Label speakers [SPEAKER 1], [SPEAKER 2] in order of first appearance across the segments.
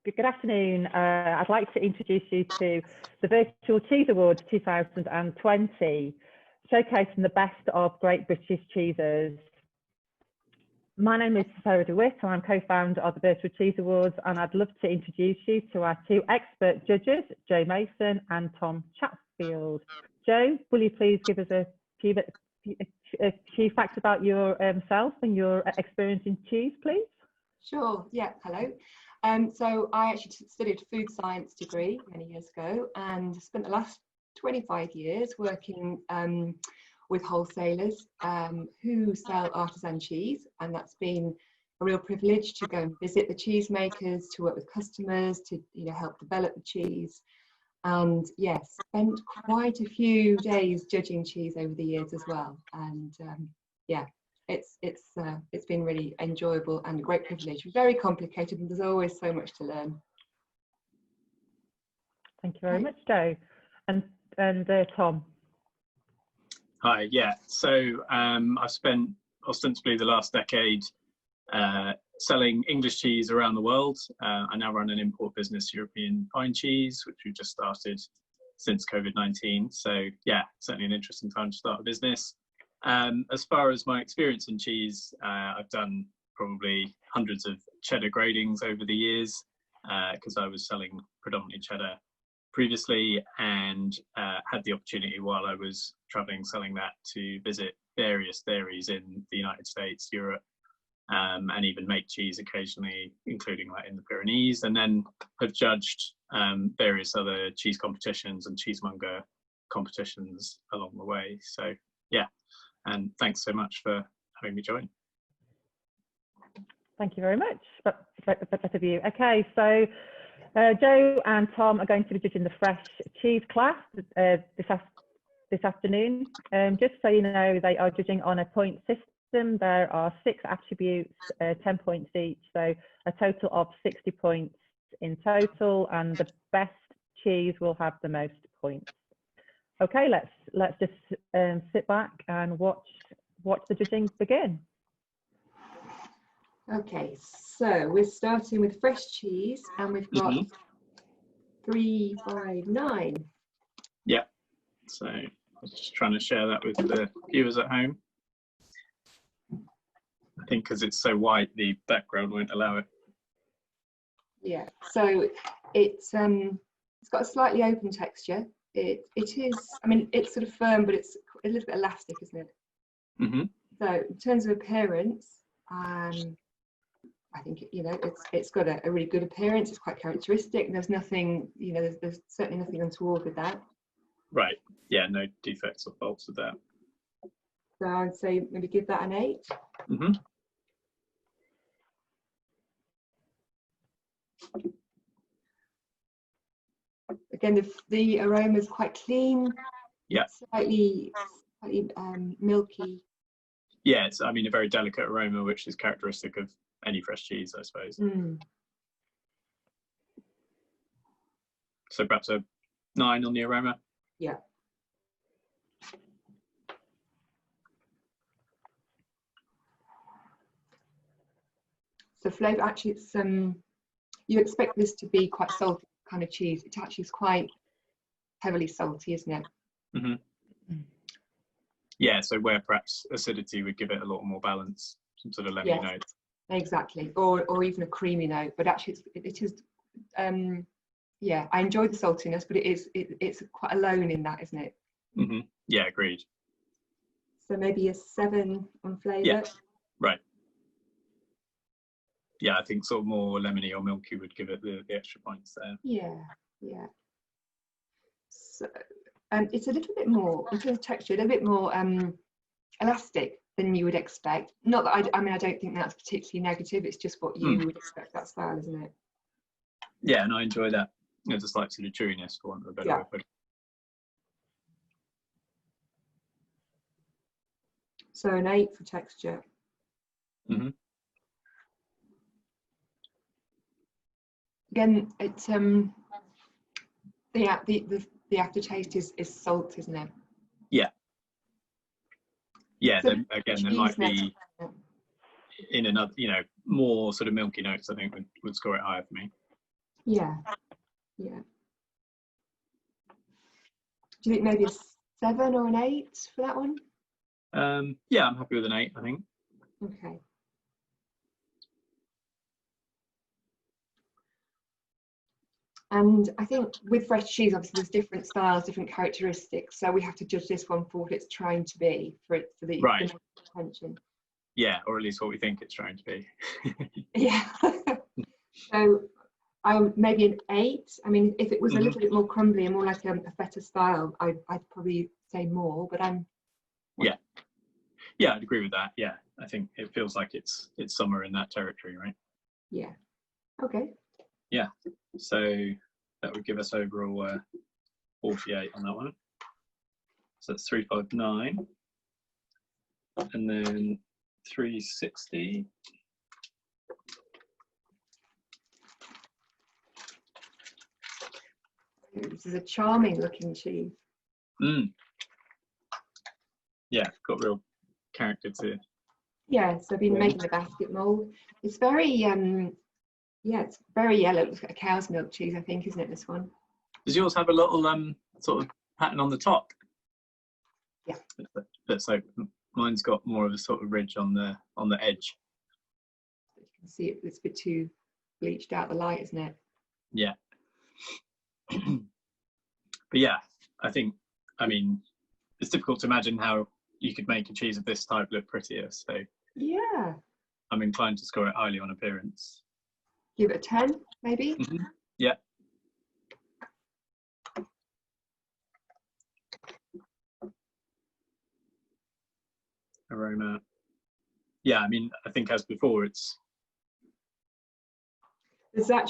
[SPEAKER 1] Good afternoon. I'd like to introduce you to the Virtual Cheese Awards 2020, showcasing the best of great British cheeses. My name is Sarah DeWitt, and I'm co-founder of the Virtual Cheese Awards, and I'd love to introduce you to our two expert judges, Joe Mason and Tom Chatfield. Joe, will you please give us a few facts about yourself and your experience in cheese, please?
[SPEAKER 2] Sure, yeah, hello. So I actually studied a food science degree many years ago and spent the last 25 years working with wholesalers who sell artisan cheese, and that's been a real privilege to go and visit the cheesemakers, to work with customers, to help develop the cheese, and yes, spent quite a few days judging cheese over the years as well. And yeah, it's been really enjoyable and a great privilege. Very complicated, and there's always so much to learn.
[SPEAKER 1] Thank you very much, Joe. And Tom.
[SPEAKER 3] Hi, yeah. So I've spent ostensibly the last decade selling English cheese around the world. I now run an import business, European Fine Cheese, which we've just started since COVID-19. So yeah, certainly an interesting time to start a business. As far as my experience in cheese, I've done probably hundreds of cheddar gradings over the years because I was selling predominantly cheddar previously, and had the opportunity while I was traveling selling that to visit various dairies in the United States, Europe, and even make cheese occasionally, including like in the Pyrenees, and then have judged various other cheese competitions and cheesemonger competitions along the way. So yeah. And thanks so much for having me join. Thank
[SPEAKER 1] you very much, both of you. Okay, so Joe and Tom are going to be judging the fresh cheese class this afternoon. Just so you know, they are judging on a point system. There are 6 attributes, 10 points each, so a total of 60 points in total, and the best cheese will have the most points. Okay, let's just sit back and watch the judging begin.
[SPEAKER 2] Okay, so we're starting with fresh cheese, and we've got 3, 5, 9.
[SPEAKER 3] Yeah, so I was just trying to share that with the viewers at home. I think because it's so white, the background won't allow it.
[SPEAKER 2] Yeah, so it's got a slightly open texture. It is, I mean, it's sort of firm, but it's a little bit elastic, isn't it?
[SPEAKER 3] Mm-hmm.
[SPEAKER 2] So in terms of appearance, I think it's got a really good appearance. It's quite characteristic. There's nothing, there's certainly nothing untoward with that.
[SPEAKER 3] Right. Yeah. No defects or faults with that.
[SPEAKER 2] So I'd say maybe give that an 8.
[SPEAKER 3] Mm-hmm.
[SPEAKER 2] Again, the aroma is quite clean.
[SPEAKER 3] Yeah.
[SPEAKER 2] Slightly milky.
[SPEAKER 3] Yeah, it's, I mean, a very delicate aroma, which is characteristic of any fresh cheese, I suppose. So perhaps a 9 on the aroma.
[SPEAKER 2] Yeah. So flavour, actually, it's you expect this to be quite salty kind of cheese. It actually is quite heavily salty, isn't it?
[SPEAKER 3] Mm-hmm. Yeah, so where perhaps acidity would give it a lot more balance, some sort of lemony note.
[SPEAKER 2] Exactly, or even a creamy note. But actually, it is. Yeah, I enjoy the saltiness, but it's quite alone in that, isn't it?
[SPEAKER 3] Mm-hmm. Yeah, agreed.
[SPEAKER 2] So maybe a 7 on flavour.
[SPEAKER 3] Yeah, right. Yeah, I think sort of more lemony or milky would give it the extra points there.
[SPEAKER 2] Yeah, yeah. So it's a little bit more, in terms of texture, a little bit more elastic than you would expect. Not that I mean, I don't think that's particularly negative. It's just what you would expect that style, isn't it?
[SPEAKER 3] Yeah, and I enjoy that. There's a slight sort of chewiness, for want of a better way of putting it.
[SPEAKER 2] So an 8 for texture.
[SPEAKER 3] Mm-hmm.
[SPEAKER 2] Again, it's the aftertaste is salt, isn't it?
[SPEAKER 3] Yeah. Yeah.
[SPEAKER 2] So
[SPEAKER 3] then again, there might be in another, more sort of milky notes. I think would score it higher for me.
[SPEAKER 2] Yeah. Yeah. Do you think maybe a 7 or an 8 for that one?
[SPEAKER 3] Yeah, I'm happy with an 8, I think.
[SPEAKER 2] Okay. And I think with fresh cheese, obviously there's different styles, different characteristics. So we have to judge this one for what it's trying to be, for the
[SPEAKER 3] Right.
[SPEAKER 2] attention.
[SPEAKER 3] Yeah, or at least what we think it's trying to be.
[SPEAKER 2] Yeah. So maybe an 8. I mean, if it was a little bit more crumbly and more like a feta style, I'd probably say more. But
[SPEAKER 3] Yeah, I'd agree with that. Yeah, I think it feels like it's somewhere in that territory, right?
[SPEAKER 2] Yeah. Okay.
[SPEAKER 3] Yeah, so that would give us overall 48 on that one. So that's 359, and then 360.
[SPEAKER 2] This is a charming looking cheese.
[SPEAKER 3] Yeah, got real character to it.
[SPEAKER 2] Yeah, so I've been making the basket mold. It's very yeah, it's very yellow. It looks like a cow's milk cheese, I think, isn't it, this one?
[SPEAKER 3] Does yours have a little sort of pattern on the top?
[SPEAKER 2] Yeah.
[SPEAKER 3] That's like mine's got more of a sort of ridge on the edge.
[SPEAKER 2] You can see it's a bit too bleached out the light, isn't it?
[SPEAKER 3] Yeah. But yeah, I mean, it's difficult to imagine how you could make a cheese of this type look prettier. So
[SPEAKER 2] Yeah.
[SPEAKER 3] I'm inclined to score it highly on appearance.
[SPEAKER 2] Give it a 10, maybe?
[SPEAKER 3] Yeah. Aroma. Yeah, I mean, I think as before,
[SPEAKER 2] There's not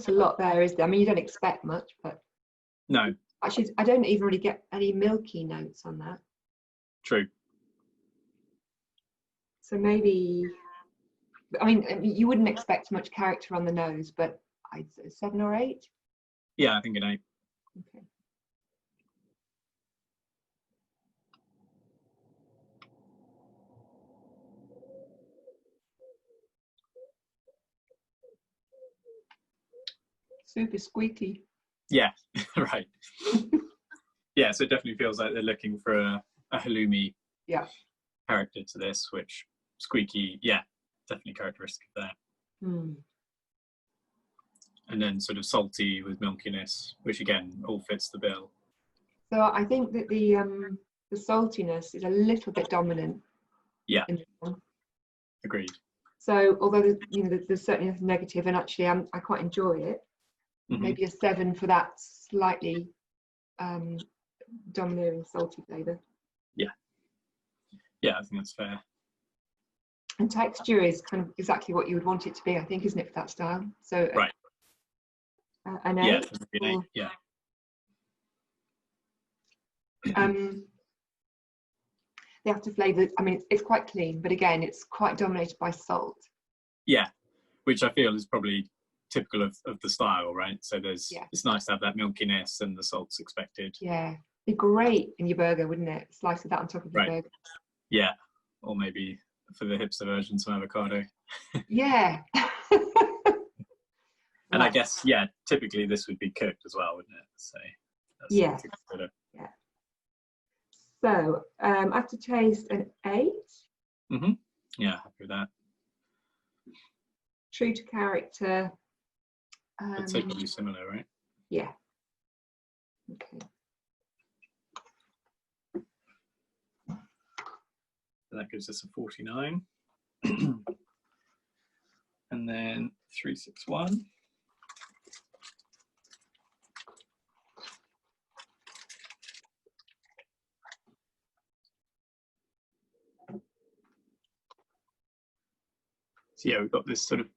[SPEAKER 2] a lot there, is there? I mean, you don't expect much, but
[SPEAKER 3] no.
[SPEAKER 2] Actually, I don't even really get any milky notes on that.
[SPEAKER 3] True.
[SPEAKER 2] So maybe, I mean, you wouldn't expect much character on the nose, but I'd say 7 or 8.
[SPEAKER 3] Yeah, I think an 8.
[SPEAKER 2] Okay. Super squeaky.
[SPEAKER 3] Yeah, right. Yeah, so it definitely feels like they're looking for a halloumi character to this, which squeaky, yeah, definitely characteristic of that. And then sort of salty with milkiness, which again all fits the bill.
[SPEAKER 2] So I think that the saltiness is a little bit dominant.
[SPEAKER 3] Yeah.
[SPEAKER 2] In this one.
[SPEAKER 3] Agreed.
[SPEAKER 2] So although there's certainly nothing negative, and actually I quite enjoy it. Maybe a 7 for that slightly domineering salty flavour.
[SPEAKER 3] Yeah. Yeah, I think that's fair.
[SPEAKER 2] And texture is kind of exactly what you would want it to be, I think, isn't it, for that style? So
[SPEAKER 3] right.
[SPEAKER 2] An 8.
[SPEAKER 3] Yeah, an 8. Yeah.
[SPEAKER 2] The after flavour, I mean, it's quite clean, but again, it's quite dominated by salt.
[SPEAKER 3] Yeah, which I feel is probably typical of the style, right? So it's nice to have that milkiness and the salt's expected.
[SPEAKER 2] Yeah, be great in your burger, wouldn't it? Slice of that on top of your burger.
[SPEAKER 3] Yeah, or maybe for the hipster version, some avocado.
[SPEAKER 2] Yeah.
[SPEAKER 3] And I guess, yeah, typically this would be cooked as well, wouldn't it? So that's
[SPEAKER 2] yeah.
[SPEAKER 3] to consider.
[SPEAKER 2] Yeah. So aftertaste, an 8.
[SPEAKER 3] Yeah, happy with that.
[SPEAKER 2] True to character.
[SPEAKER 3] I'd say probably similar, right?
[SPEAKER 2] Yeah. Okay.
[SPEAKER 3] That gives us a 49. And then 361. So yeah, we've got this sort of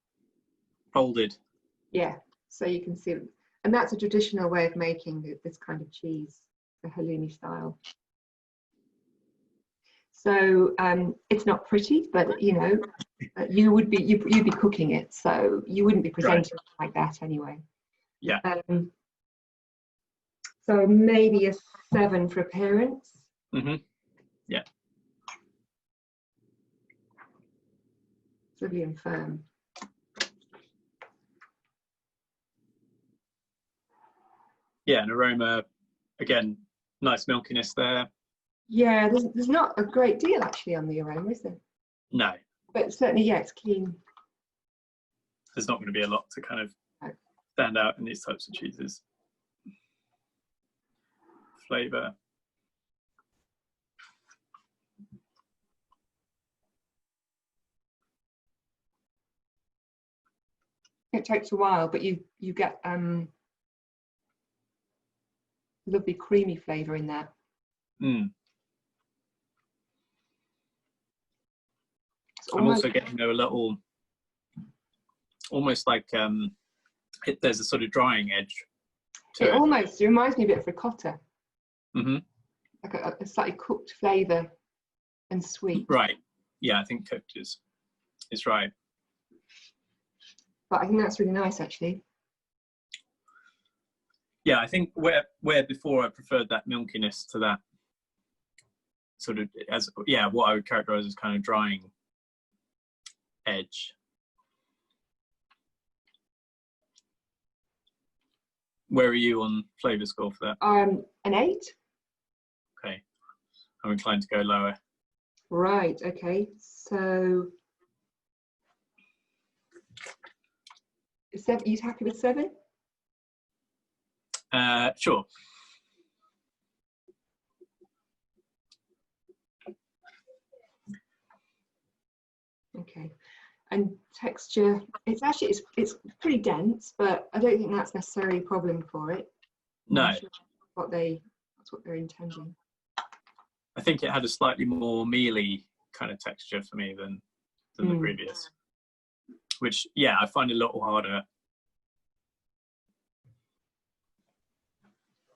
[SPEAKER 3] folded.
[SPEAKER 2] Yeah, so you can see, and that's a traditional way of making this kind of cheese, the halloumi style. So it's not pretty, but you'd be cooking it, so you wouldn't be presenting it like that anyway.
[SPEAKER 3] Yeah.
[SPEAKER 2] So maybe a 7 for appearance.
[SPEAKER 3] Yeah.
[SPEAKER 2] Fluffy and firm.
[SPEAKER 3] Yeah, and aroma, again, nice milkiness there.
[SPEAKER 2] Yeah, there's not a great deal actually on the aroma, is there?
[SPEAKER 3] No,
[SPEAKER 2] But certainly, yeah, it's clean.
[SPEAKER 3] there's not going to be a lot to kind of stand out in these types of cheeses. Flavour.
[SPEAKER 2] It takes a while, but you get lovely creamy flavour in there.
[SPEAKER 3] Mm.
[SPEAKER 2] I'm
[SPEAKER 3] also getting a little, almost like there's a sort of drying edge to
[SPEAKER 2] it almost reminds me a bit of ricotta.
[SPEAKER 3] Mm-hmm.
[SPEAKER 2] Like a slightly cooked flavour and sweet.
[SPEAKER 3] Right. Yeah, I think cooked is right.
[SPEAKER 2] But I think that's really nice actually.
[SPEAKER 3] Yeah, I think where before I preferred that milkiness to that sort of, as what I would characterize as kind of drying edge. Where are you on flavour score for that?
[SPEAKER 2] An 8.
[SPEAKER 3] Okay, I'm inclined to go lower.
[SPEAKER 2] Right. Okay. So 7. You happy with 7?
[SPEAKER 3] Sure.
[SPEAKER 2] Okay. And texture, it's pretty dense, but I don't think that's necessarily a problem for it.
[SPEAKER 3] No.
[SPEAKER 2] Sure that's what they're intending.
[SPEAKER 3] I think it had a slightly more mealy kind of texture for me than the previous, which I find a little harder.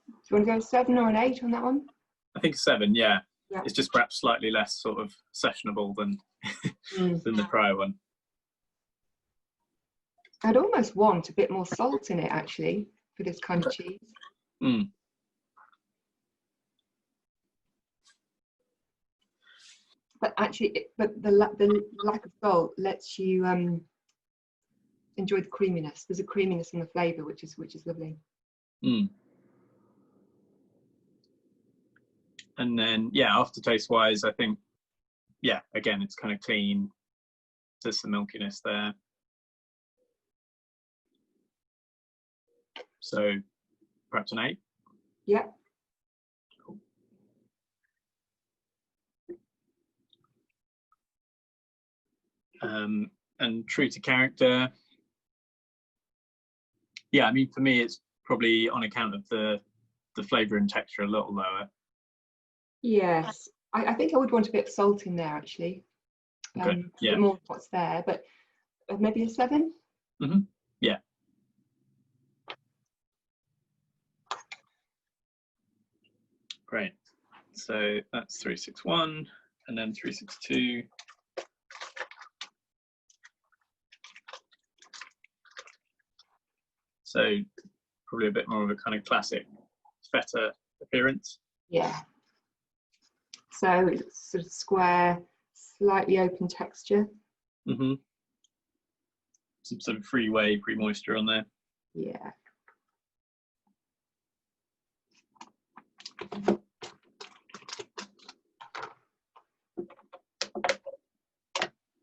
[SPEAKER 2] Do you want to go 7 or an 8 on that one?
[SPEAKER 3] I think 7. Yeah.
[SPEAKER 2] Yeah.
[SPEAKER 3] It's just perhaps slightly less sort of sessionable than than the prior one.
[SPEAKER 2] I'd almost want a bit more salt in it actually for this kind of cheese.
[SPEAKER 3] Mm.
[SPEAKER 2] But actually, the lack of salt lets you enjoy the creaminess. There's a creaminess in the flavour, which is lovely.
[SPEAKER 3] Mm. And then, aftertaste wise, I think, again, it's kind of clean. There's some milkiness there. So perhaps an 8.
[SPEAKER 2] Yeah.
[SPEAKER 3] Cool. And true to character. Yeah, I mean, for me, it's probably on account of the flavour and texture a little lower.
[SPEAKER 2] Yes, I think I would want a bit of salt in there actually.
[SPEAKER 3] Okay.
[SPEAKER 2] A bit more of what's there, but maybe a 7.
[SPEAKER 3] Mm-hmm. Yeah. Great. So that's 361, and then 362. So probably a bit more of a kind of classic feta appearance.
[SPEAKER 2] Yeah. So it's sort of square, slightly open texture.
[SPEAKER 3] Mm-hmm. Some sort of free whey, pre-moisture on there.
[SPEAKER 2] Yeah.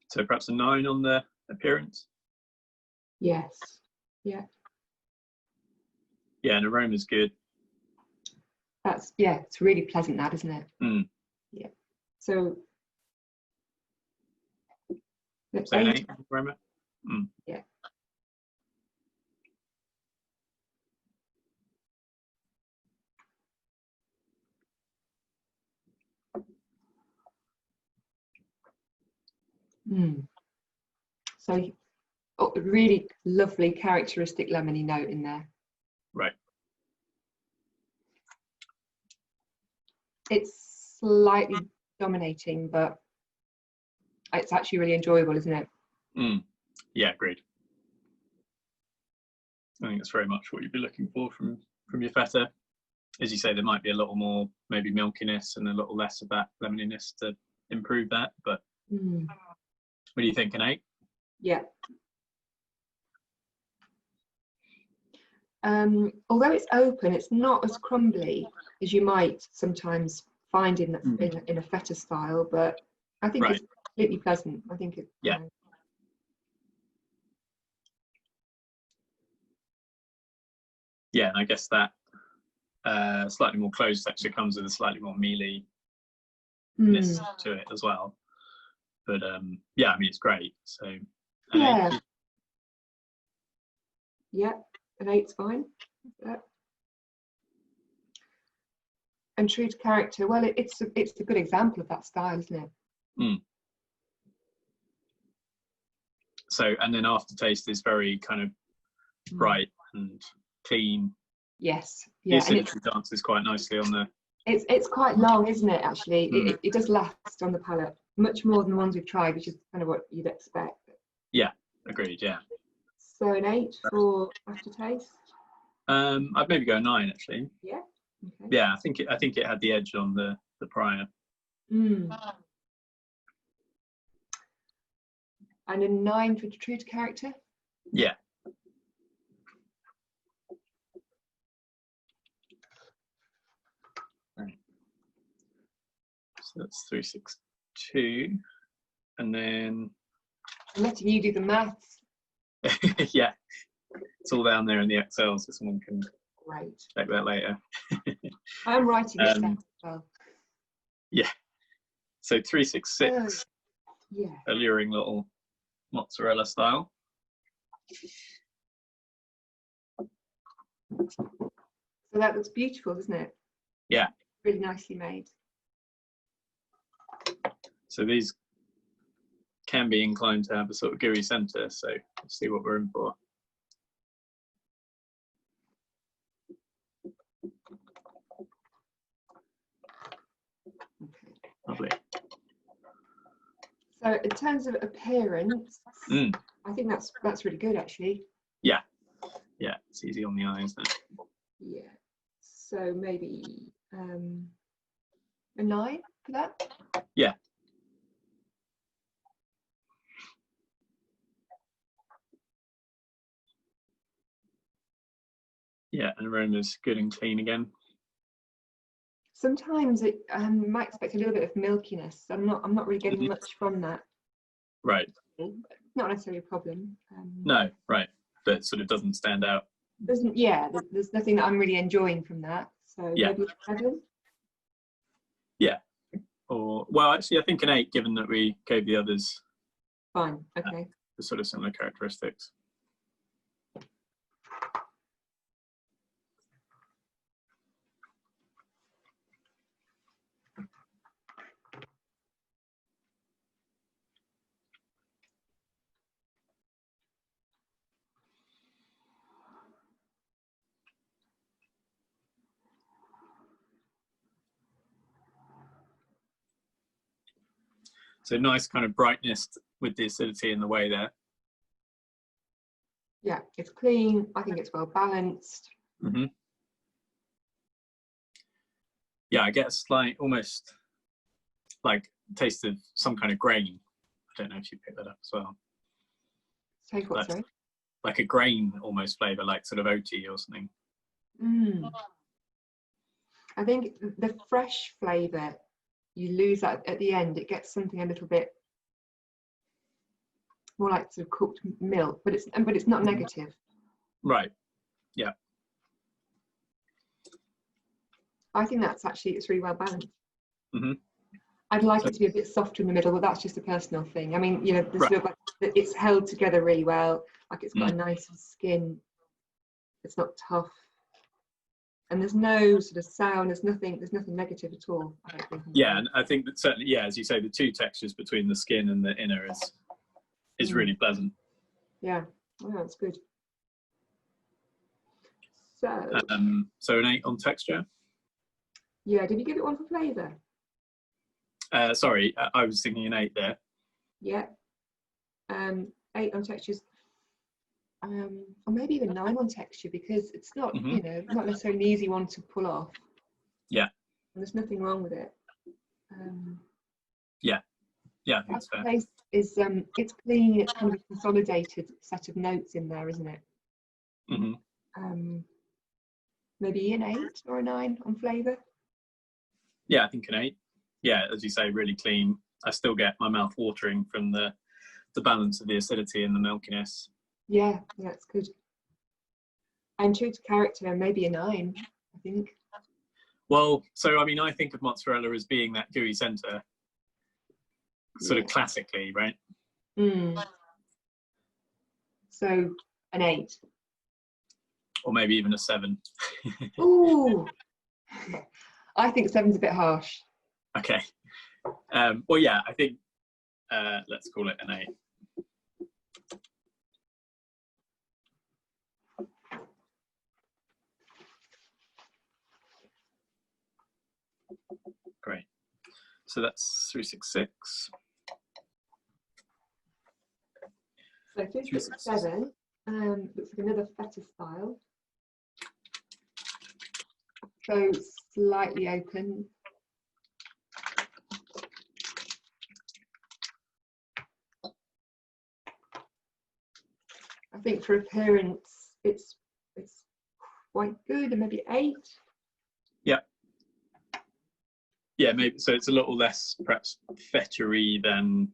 [SPEAKER 3] So perhaps a 9 on the appearance.
[SPEAKER 2] Yes. Yeah.
[SPEAKER 3] Yeah, and aroma's good.
[SPEAKER 2] It's really pleasant, that, isn't it?
[SPEAKER 3] Mm.
[SPEAKER 2] Yeah. So
[SPEAKER 3] So 8 aroma. Mm.
[SPEAKER 2] Yeah. So a really lovely characteristic lemony note in there.
[SPEAKER 3] Right.
[SPEAKER 2] It's slightly dominating, but it's actually really enjoyable, isn't it?
[SPEAKER 3] Mm. Yeah, agreed. I think that's very much what you'd be looking for from your feta. As you say, there might be a little more maybe milkiness and a little less of that lemoniness to improve that. But what do you think, an 8?
[SPEAKER 2] Yeah. Although it's open, it's not as crumbly as you might sometimes find in a feta style, but I think it's completely pleasant. I think it.
[SPEAKER 3] Yeah. Yeah, and I guess that slightly more closed texture comes with a slightly more mealiness to it as well. But yeah, I mean, it's great. So
[SPEAKER 2] yeah, an 8's fine. And true to character, well, it's a good example of that style, isn't it?
[SPEAKER 3] So, and then aftertaste is very kind of bright and clean.
[SPEAKER 2] Yes,
[SPEAKER 3] the acidity dances quite nicely on the.
[SPEAKER 2] It's quite long, isn't it? Actually, it does last on the palate much more than the ones we've tried, which is kind of what you'd expect.
[SPEAKER 3] Yeah, agreed. Yeah.
[SPEAKER 2] So an 8 for aftertaste.
[SPEAKER 3] I'd maybe go a 9 actually.
[SPEAKER 2] Yeah. Okay.
[SPEAKER 3] Yeah, I think it had the edge on the prior.
[SPEAKER 2] And a 9 for true to character.
[SPEAKER 3] Yeah. Right. So that's 362, and then.
[SPEAKER 2] I'm letting you do the maths.
[SPEAKER 3] Yeah, it's all down there in the Excel, so someone can check that later.
[SPEAKER 2] I'm writing it down as well.
[SPEAKER 3] Yeah, so 366,
[SPEAKER 2] yeah,
[SPEAKER 3] alluring little mozzarella style.
[SPEAKER 2] So that looks beautiful, doesn't it?
[SPEAKER 3] Yeah.
[SPEAKER 2] Really nicely made.
[SPEAKER 3] So these can be inclined to have a sort of gooey centre, so let's see what we're in for.
[SPEAKER 2] Okay.
[SPEAKER 3] Lovely.
[SPEAKER 2] So in terms of appearance, I think that's really good actually.
[SPEAKER 3] Yeah. Yeah, it's easy on the eye, isn't it?
[SPEAKER 2] Yeah. So maybe a 9 for that?
[SPEAKER 3] Yeah. Yeah, and aroma's good and clean again.
[SPEAKER 2] Sometimes it might expect a little bit of milkiness. I'm not really getting much from that.
[SPEAKER 3] Right.
[SPEAKER 2] Not necessarily a problem.
[SPEAKER 3] No, right. But it sort of doesn't stand out.
[SPEAKER 2] There's nothing that I'm really enjoying from that. So
[SPEAKER 3] yeah.
[SPEAKER 2] Maybe a 7.
[SPEAKER 3] Yeah. Or well, actually, I think an 8, given that we gave the others.
[SPEAKER 2] Fine. Okay.
[SPEAKER 3] The sort of similar characteristics. So nice kind of brightness with the acidity in the way there.
[SPEAKER 2] Yeah, it's clean. I think it's well balanced.
[SPEAKER 3] Yeah, I get a slight, almost like taste of some kind of grain. I don't know if you picked that up as well.
[SPEAKER 2] Take what, sorry?
[SPEAKER 3] Like a grain almost flavour, like sort of oaty or something.
[SPEAKER 2] I think the fresh flavour, you lose that at the end. It gets something a little bit more like sort of cooked milk, but it's not negative.
[SPEAKER 3] Right. Yeah.
[SPEAKER 2] I think it's really well balanced. I'd like it to be a bit softer in the middle, but that's just a personal thing. I mean, sort of like it's held together really well. Like it's got a nice skin. It's not tough, and there's no sort of sound. There's nothing negative at all. I don't think.
[SPEAKER 3] Yeah, and I think that certainly, yeah, as you say, the two textures between the skin and the inner is really pleasant.
[SPEAKER 2] Yeah, well, that's good. So.
[SPEAKER 3] So an 8 on texture.
[SPEAKER 2] Yeah, did you give it 1 for flavour?
[SPEAKER 3] Sorry, I was thinking an 8 there.
[SPEAKER 2] Yeah. 8 on textures. Or maybe even 9 on texture, because it's not, not necessarily an easy one to pull off.
[SPEAKER 3] Yeah.
[SPEAKER 2] And there's nothing wrong with it.
[SPEAKER 3] Yeah. Yeah, I think it's fair.
[SPEAKER 2] Taste is it's clean. It's kind of a consolidated set of notes in there, isn't it? Maybe an 8 or a 9 on flavour.
[SPEAKER 3] Yeah, I think an 8. Yeah, as you say, really clean. I still get my mouth watering from the balance of the acidity and the milkiness.
[SPEAKER 2] Yeah, that's good. And true to character, maybe a 9, I think.
[SPEAKER 3] Well, so I mean, I think of mozzarella as being that gooey centre, sort of classically, right?
[SPEAKER 2] So an 8.
[SPEAKER 3] Or maybe even a 7.
[SPEAKER 2] Ooh, I think 7's a bit harsh.
[SPEAKER 3] Okay. Well, yeah, I think let's call it an 8. Great. So that's 366.
[SPEAKER 2] So 367 looks like another feta style. So slightly open. I think for appearance, it's quite good, and maybe 8.
[SPEAKER 3] Yeah. Yeah, maybe. So it's a little less perhaps feta-y than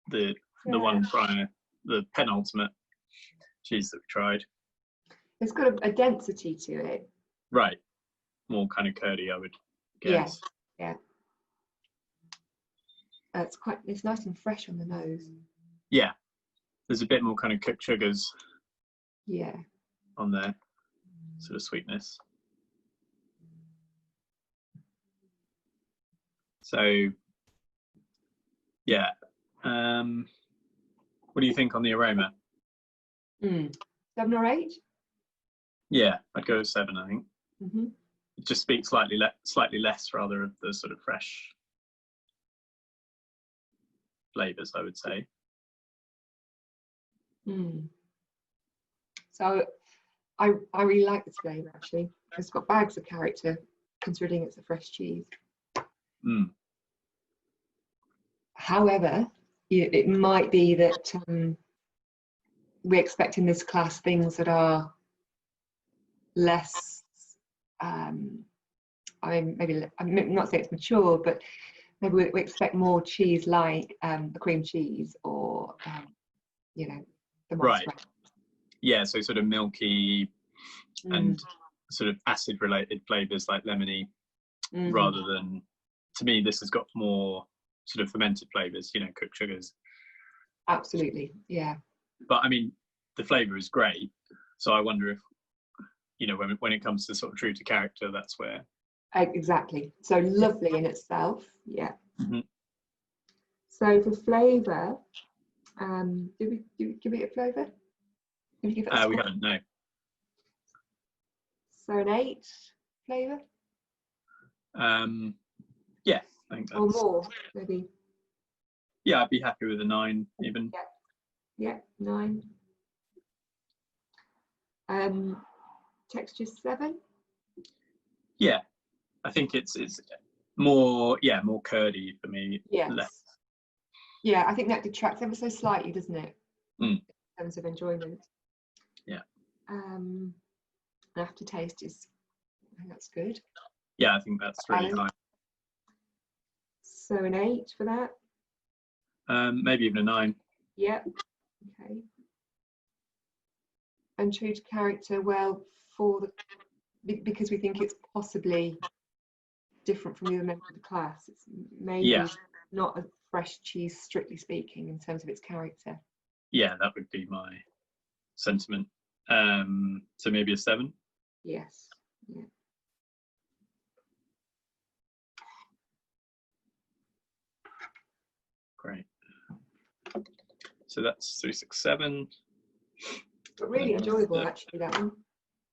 [SPEAKER 3] the one prior, the penultimate cheese that we tried.
[SPEAKER 2] It's got a density to it.
[SPEAKER 3] Right. More kind of curdy, I would guess.
[SPEAKER 2] Yeah. It's nice and fresh on the nose.
[SPEAKER 3] Yeah. There's a bit more kind of cooked sugars.
[SPEAKER 2] Yeah.
[SPEAKER 3] On there, sort of sweetness. So, yeah. What do you think on the aroma?
[SPEAKER 2] 7 or 8?
[SPEAKER 3] Yeah, I'd go with 7, I think.
[SPEAKER 2] Mm-hmm.
[SPEAKER 3] It just speaks slightly less, rather, of the sort of fresh flavours, I would say.
[SPEAKER 2] So I really like this flavour, actually. It's got bags of character, considering it's a fresh cheese. However, it might be that we expect in this class things that are less, I mean, maybe, I'm not saying it's mature, but maybe we expect more cheese like the cream cheese or, you know, the mozzarella.
[SPEAKER 3] Right. Yeah, so sort of milky and sort of acid-related flavours like lemony, rather than, to me, this has got more sort of fermented flavours, you know, cooked sugars.
[SPEAKER 2] Absolutely, yeah.
[SPEAKER 3] But I mean, the flavour is great, so I wonder if, you know, when it comes to sort of true to character, that's where.
[SPEAKER 2] Exactly. So lovely in itself, yeah.
[SPEAKER 3] Mm-hmm.
[SPEAKER 2] So for flavour, did we give it a flavour?
[SPEAKER 3] We haven't, no.
[SPEAKER 2] So an 8 flavour?
[SPEAKER 3] Yeah, I think that's.
[SPEAKER 2] Or more, maybe.
[SPEAKER 3] Yeah, I'd be happy with a 9 even.
[SPEAKER 2] Yeah, 9. Texture 7?
[SPEAKER 3] Yeah, I think it's more curdy for me.
[SPEAKER 2] Yes.
[SPEAKER 3] Less.
[SPEAKER 2] Yeah, I think that detracts ever so slightly, doesn't it?
[SPEAKER 3] In
[SPEAKER 2] terms of enjoyment.
[SPEAKER 3] Yeah.
[SPEAKER 2] Aftertaste is, I think that's good.
[SPEAKER 3] Yeah, I think that's really high.
[SPEAKER 2] So an 8 for that?
[SPEAKER 3] Maybe even a 9.
[SPEAKER 2] Yep. Okay. And true to character, well, because we think it's possibly different from the other members of the class, it's maybe not a fresh cheese, strictly speaking, in terms of its character.
[SPEAKER 3] Yeah, that would be my sentiment. So maybe a 7.
[SPEAKER 2] Yes. Yeah.
[SPEAKER 3] Great. So that's 367.
[SPEAKER 2] But really enjoyable, actually, that one.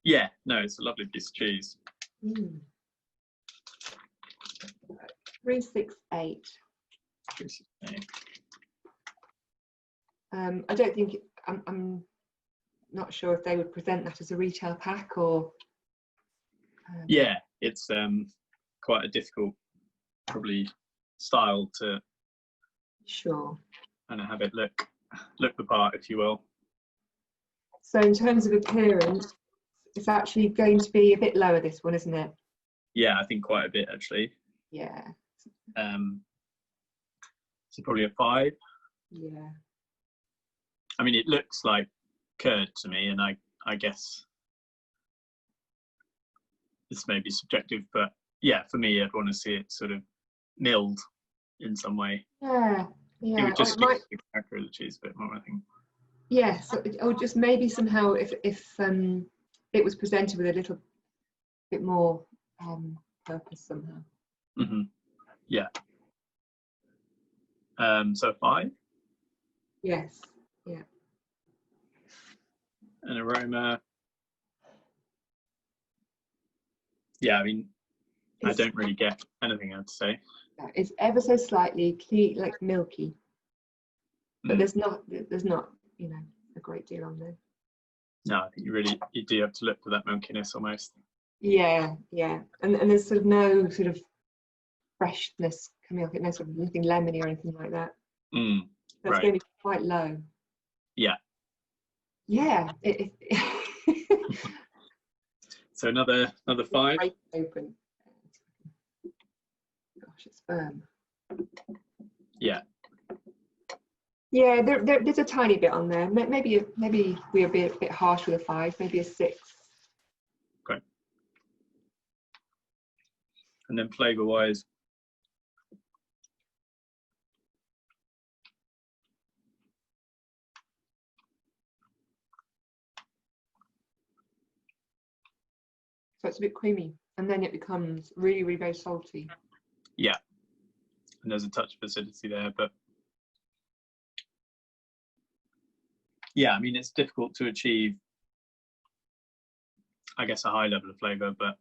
[SPEAKER 3] Yeah, no, it's a lovely piece of cheese.
[SPEAKER 2] 368.
[SPEAKER 3] 368.
[SPEAKER 2] I don't think I'm not sure if they would present that as a retail pack or.
[SPEAKER 3] Yeah, it's quite a difficult, probably, style to.
[SPEAKER 2] Sure.
[SPEAKER 3] And have it look the part, if you will.
[SPEAKER 2] So in terms of appearance, It's actually going to be a bit lower, this one, isn't it?
[SPEAKER 3] Yeah, I think quite a bit actually.
[SPEAKER 2] Yeah.
[SPEAKER 3] So probably a 5.
[SPEAKER 2] Yeah.
[SPEAKER 3] I mean, it looks like curd to me, and I guess this may be subjective, but yeah, for me, I'd want to see it sort of milled in some way.
[SPEAKER 2] Yeah.
[SPEAKER 3] It
[SPEAKER 2] Yeah.
[SPEAKER 3] would just
[SPEAKER 2] Or it
[SPEAKER 3] speak
[SPEAKER 2] might,
[SPEAKER 3] to the character of the cheese a bit more, I think.
[SPEAKER 2] yes, or just maybe somehow if it was presented with a little bit more purpose somehow.
[SPEAKER 3] Mm-hmm. Yeah. So 5.
[SPEAKER 2] Yes. Yeah.
[SPEAKER 3] An aroma. Yeah, I mean, I don't really get anything, I'd say.
[SPEAKER 2] It's ever so slightly clean, like milky, but there's not, you know, a great deal on there.
[SPEAKER 3] No, I think you do have to look for that milkiness almost.
[SPEAKER 2] Yeah, yeah, and there's sort of no sort of freshness coming off it, no sort of nothing lemony or anything like that. So it's
[SPEAKER 3] Right.
[SPEAKER 2] going to be quite low.
[SPEAKER 3] Yeah.
[SPEAKER 2] Yeah.
[SPEAKER 3] So another 5.
[SPEAKER 2] Break open. Gosh, it's firm.
[SPEAKER 3] Yeah.
[SPEAKER 2] Yeah, there's a tiny bit on there. Maybe we're a bit harsh with a 5. Maybe a 6.
[SPEAKER 3] Okay. And then flavour wise.
[SPEAKER 2] So it's a bit creamy, and then it becomes really, really very salty.
[SPEAKER 3] Yeah. And there's a touch of acidity there, but yeah, I mean, it's difficult to achieve, I guess, a high level of flavour, but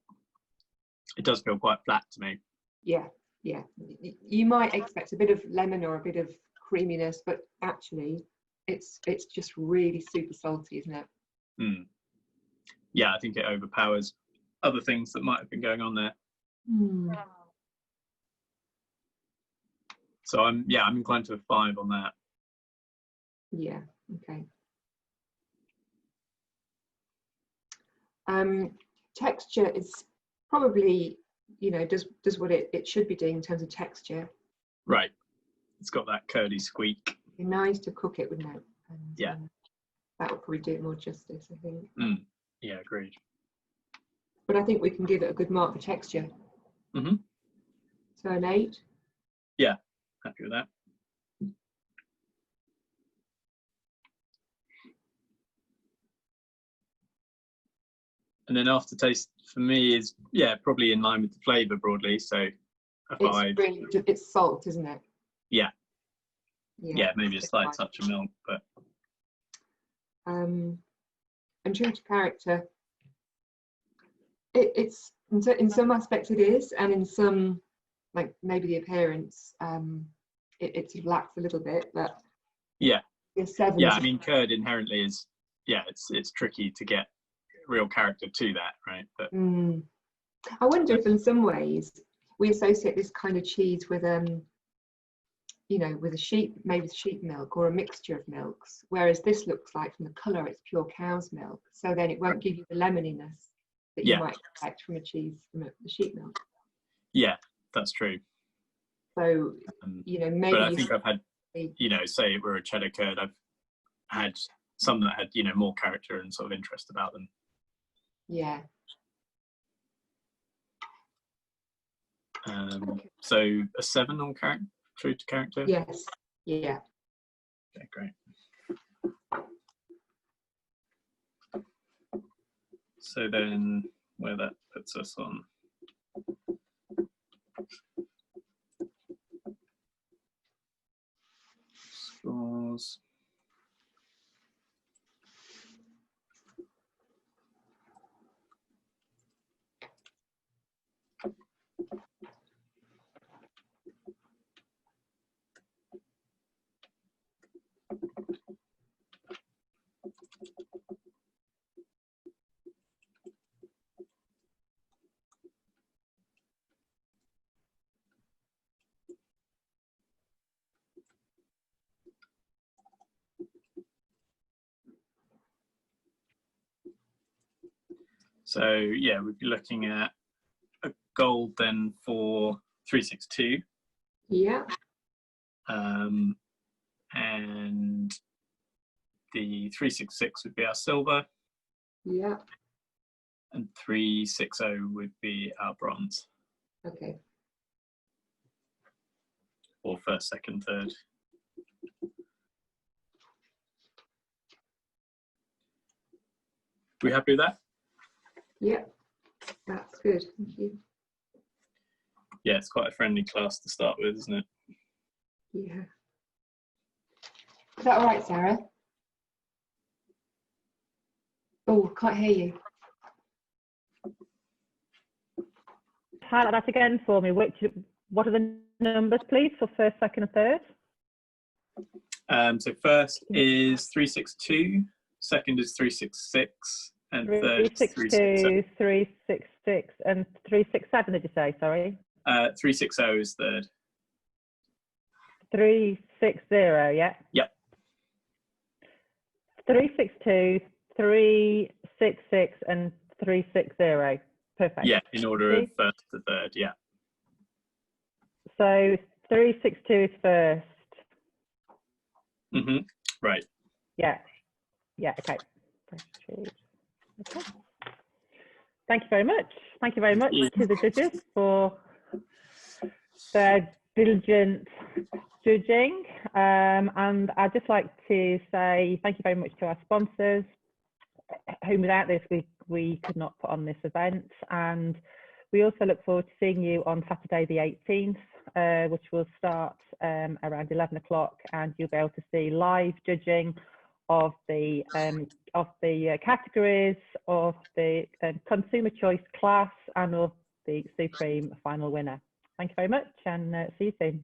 [SPEAKER 3] it does feel quite flat to me.
[SPEAKER 2] Yeah, yeah. You might expect a bit of lemon or a bit of creaminess, but actually, it's just really super salty, isn't it?
[SPEAKER 3] Yeah, I think it overpowers other things that might have been going on there. So I'm inclined to a 5 on that.
[SPEAKER 2] Yeah. Okay. Texture is probably, you know, does what it should be doing in terms of texture.
[SPEAKER 3] Right. It's got that curdy squeak.
[SPEAKER 2] It'd be nice to cook it, wouldn't it? And,
[SPEAKER 3] yeah.
[SPEAKER 2] That would probably do it more justice, I think.
[SPEAKER 3] Yeah, agreed.
[SPEAKER 2] But I think we can give it a good mark for texture. So an 8.
[SPEAKER 3] Yeah, happy with that. And then aftertaste for me is, yeah, probably in line with the flavour broadly. So a 5.
[SPEAKER 2] It's salt, isn't it?
[SPEAKER 3] Yeah. Yeah, maybe a slight touch of milk, but.
[SPEAKER 2] And true to character, it's in some aspects it is, and in some, like maybe the appearance, it sort of lacks a little bit, but
[SPEAKER 3] yeah.
[SPEAKER 2] A 7.
[SPEAKER 3] Yeah, I mean, curd inherently is, yeah, it's tricky to get real character to that, right? But
[SPEAKER 2] I wonder if in some ways we associate this kind of cheese with you know, with maybe sheep milk or a mixture of milks, whereas this looks like, from the colour, it's pure cow's milk, so then it won't give you the lemoniness that you might expect from a cheese from the sheep milk.
[SPEAKER 3] Yeah, that's true.
[SPEAKER 2] So you know, maybe.
[SPEAKER 3] But I think I've had, you know, say it were a cheddar curd, I've had some that had, you know, more character and sort of interest about them.
[SPEAKER 2] Yeah.
[SPEAKER 3] So a 7 on character, true to character?
[SPEAKER 2] Yes. Yeah.
[SPEAKER 3] Okay, great. So then where that puts us on. Scores. So yeah, we'd be looking at a gold then for 362.
[SPEAKER 2] Yeah.
[SPEAKER 3] And the 366 would be our silver.
[SPEAKER 2] Yeah.
[SPEAKER 3] And 360 would be our bronze.
[SPEAKER 2] Okay.
[SPEAKER 3] Or first, second, third. We happy with that?
[SPEAKER 2] Yeah, that's good. Thank you.
[SPEAKER 3] Yeah, it's quite a friendly class to start with, isn't it?
[SPEAKER 2] Yeah. Is that all right, Sarah? Oh, can't hear you.
[SPEAKER 1] Highlight that again for me. What are the numbers, please, for first, second, and third?
[SPEAKER 3] So first is 362, second is 366, and third is
[SPEAKER 1] 362, 366, and 367, did you say? Sorry.
[SPEAKER 3] 360 is third.
[SPEAKER 1] 360, yeah?
[SPEAKER 3] Yep.
[SPEAKER 1] 362, 366, and 360. Perfect.
[SPEAKER 3] Yeah, in order of first to third, yeah.
[SPEAKER 1] So 362 is first.
[SPEAKER 3] Mm-hmm. Right.
[SPEAKER 1] Yeah. Yeah, okay. Okay. Thank you very much. Thank you very much to the judges for their diligent judging. And I'd just like to say thank you very much to our sponsors, whom without this we could not put on this event. And we also look forward to seeing you on Saturday the 18th, which will start around 11 o'clock, and you'll be able to see live judging of the categories of the consumer choice class and of the Supreme final winner. Thank you very much, and see you soon.